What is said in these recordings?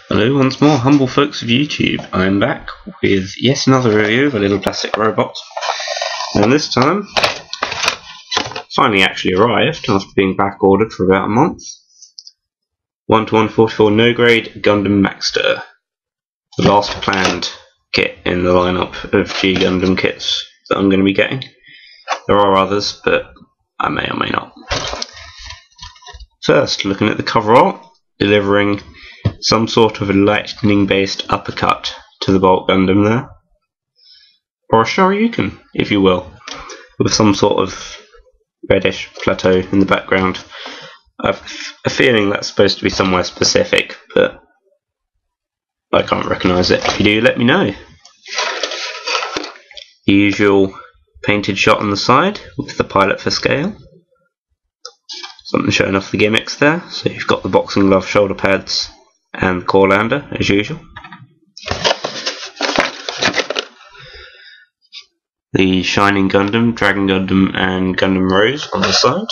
Hello once more, humble folks of YouTube. I'm back with yet another review of a little plastic robot. And this time, finally actually arrived after being back ordered for about a month. 1:144 no grade Gundam Maxter. The last planned kit in the lineup of G Gundam kits that I'm going to be getting. There are others, but I may or may not. First, looking at the cover art, delivering some sort of a lightning-based uppercut to the Bolt Gundam there. Or a Shoryuken, if you will, with some sort of reddish plateau in the background. I've a feeling that's supposed to be somewhere specific, but I can't recognise it. If you do, let me know. The usual painted shot on the side with the pilot for scale. Something showing off the gimmicks there. So you've got the boxing glove shoulder pads and the core lander as usual. The Shining Gundam, Dragon Gundam and Gundam Rose on the side.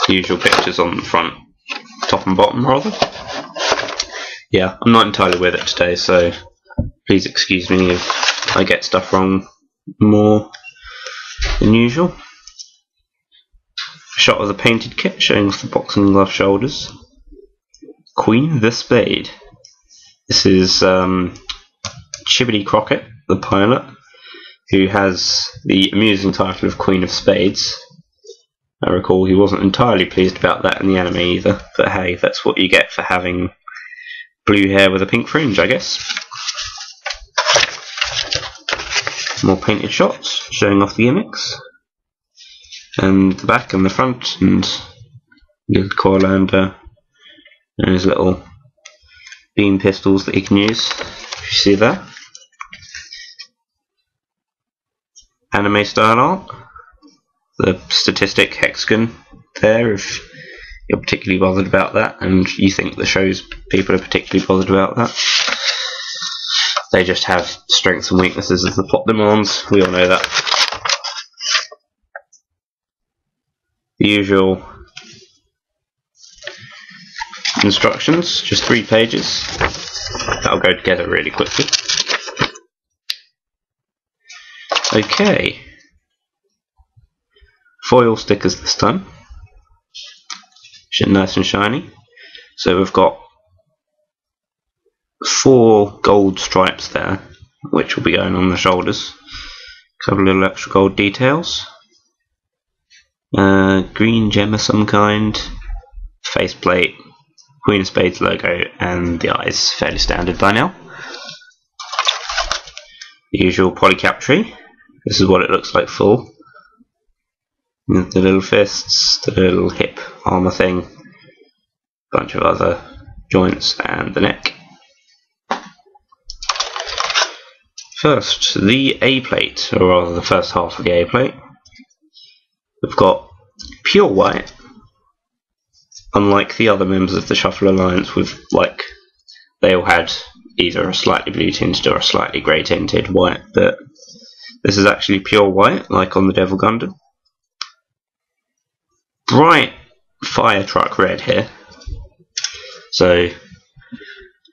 Usual pictures on the front, top and bottom rather. Yeah, I'm not entirely with it today, so please excuse me if I get stuff wrong more than usual. A shot of the painted kit showing off the boxing glove shoulders. Queen the Spade. This is Chibbity Crockett, the pilot, who has the amusing title of Queen of Spades. I recall he wasn't entirely pleased about that in the anime either, but hey, that's what you get for having blue hair with a pink fringe, I guess. More painted shots showing off the gimmicks, and the back and the front, and the core lander, and his little beam pistols that he can use, if you see that. Anime style art. The statistic hexagon there, if you're particularly bothered about that, and you think the show's people are particularly bothered about that. They just have strengths and weaknesses as the plot demands, we all know that. The usual instructions, just 3 pages. That'll go together really quickly. Okay. Foil stickers this time. Nice and shiny. So we've got 4 gold stripes there, which will be going on the shoulders. A couple of little extra gold details. Green gem of some kind. Faceplate. Queen of Spades logo, and the eyes, fairly standard by now. The usual polycap tree. This is what it looks like full. The little fists, the little hip armour thing, bunch of other joints, and the neck. First, the A plate, or rather the first half of the A plate. We've got pure white. Unlike the other members of the Shuffle Alliance, with they all had either a slightly blue tinted or a slightly grey tinted white, but this is actually pure white, like on the Devil Gundam. Bright fire truck red here. So you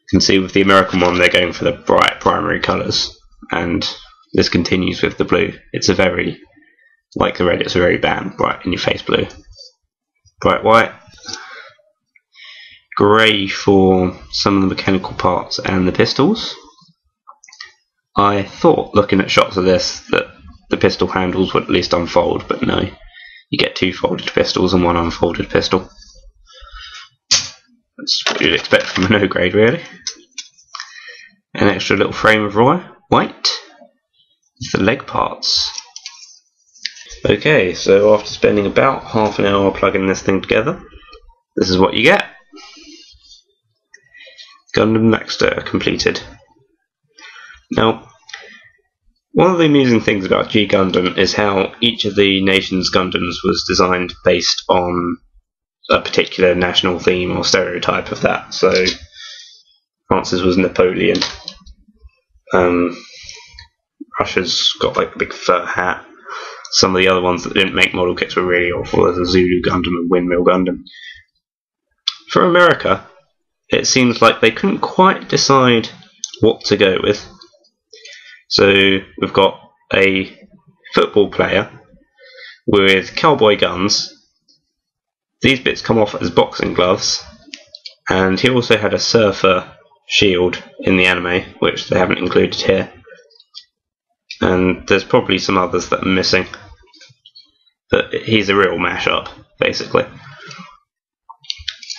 can see with the American one they're going for the bright primary colours, and this continues with the blue. It's a very, like the red, it's a very bright in your face blue. Bright white. Grey for some of the mechanical parts and the pistols. I thought, looking at shots of this, that the pistol handles would at least unfold, but no. You get 2 folded pistols and 1 unfolded pistol. That's what you'd expect from a no grade, really. An extra little frame of white. It's the leg parts. Okay, so after spending about half an hour plugging this thing together, this is what you get. Gundam Maxter completed. Now, one of the amusing things about G Gundam is how each of the nation's Gundams was designed based on a particular national theme or stereotype of that. So, France's was Napoleon. Russia's got like a big fur hat. Some of the other ones that didn't make model kits were really awful. There's a Zulu Gundam and Windmill Gundam. For America, it seems like they couldn't quite decide what to go with. So we've got a football player with cowboy guns. These bits come off as boxing gloves, and he also had a surfer shield in the anime, which they haven't included here. And there's probably some others that are missing, but he's a real mashup, basically.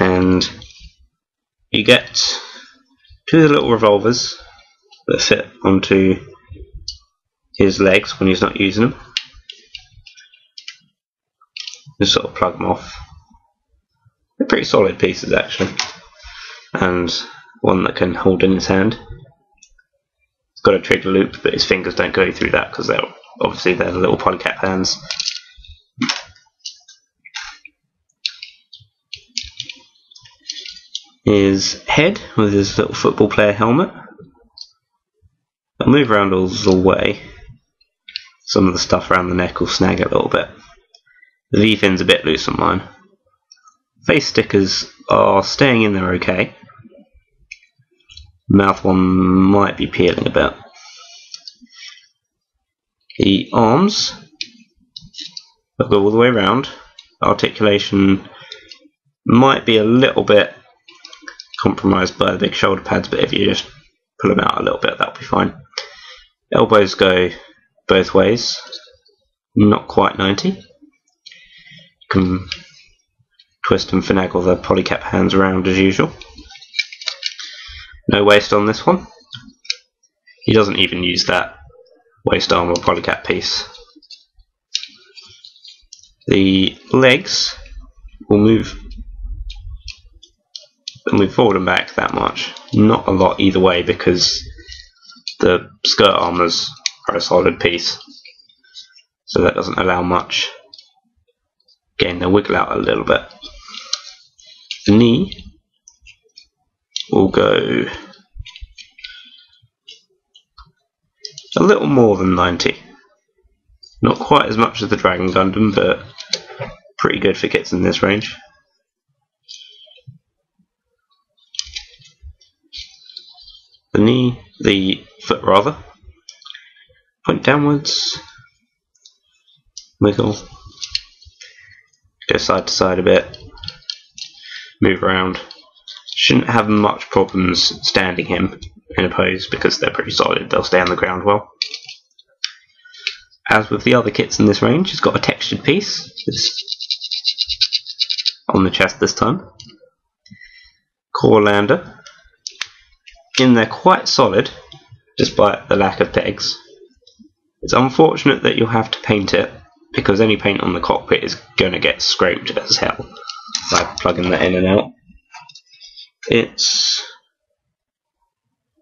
And you get 2 little revolvers that fit onto his legs when he's not using them. Just sort of plug them off. They're pretty solid pieces actually, and one that can hold in his hand. It's got a trigger loop, but his fingers don't go through that because they're the little polycap hands. His head with his little football player helmet. I'll move around all the way. Some of the stuff around the neck will snag a little bit. The V-fin's a bit loose on mine. Face stickers are staying in there okay. Mouth one might be peeling a bit. The arms go all the way around. Articulation might be a little bit compromised by the big shoulder pads, but if you just pull them out a little bit, that'll be fine. Elbows go both ways, not quite 90. You can twist and finagle the polycap hands around as usual. No waist on this one. He doesn't even use that waist arm or polycap piece. The legs will move forward and back that much. Not a lot either way because the skirt armors are a solid piece, so that doesn't allow much. Again, they'll wiggle out a little bit. The knee will go a little more than 90. Not quite as much as the Dragon Gundam, but pretty good for kits in this range. The foot rather. Point downwards. Wiggle. Go side to side a bit. Move around. Shouldn't have much problems standing him in a pose because they're pretty solid. They'll stay on the ground well. As with the other kits in this range, it's got a textured piece. It's on the chest this time. Core lander. In there quite solid, despite the lack of pegs. It's unfortunate that you'll have to paint it, because any paint on the cockpit is going to get scraped as hell by plugging that in and out. It's,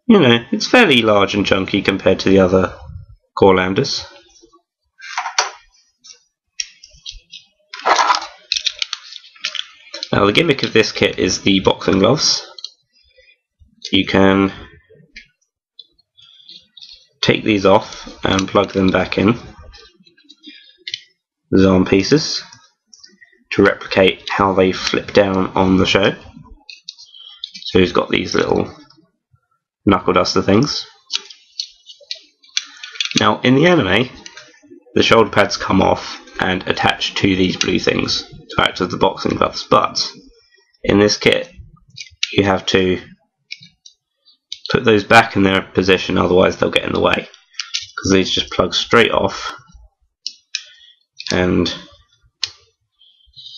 you know, it's fairly large and chunky compared to the other core landers. Now the gimmick of this kit is the boxing gloves. You can take these off and plug them back in, the arm pieces, to replicate how they flip down on the show. So he's got these little knuckle duster things. Now in the anime, the shoulder pads come off and attach to these blue things to act as the boxing gloves, but in this kit you have to put those back in their position, otherwise they'll get in the way, because these just plug straight off and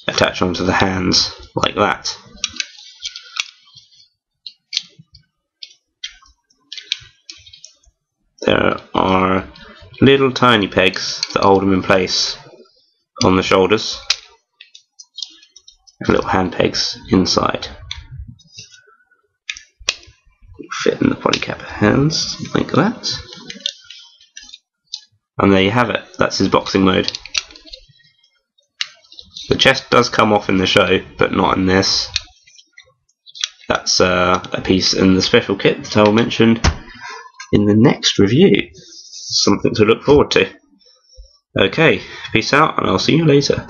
attach onto the hands like that. There are little tiny pegs that hold them in place on the shoulders, little hand pegs inside. Fit in the polycap hands like that, and there you have it. That's his boxing mode. The chest does come off in the show, but not in this. That's a piece in the special kit that I'll mention in the next review. Something to look forward to. Okay, peace out, and I'll see you later.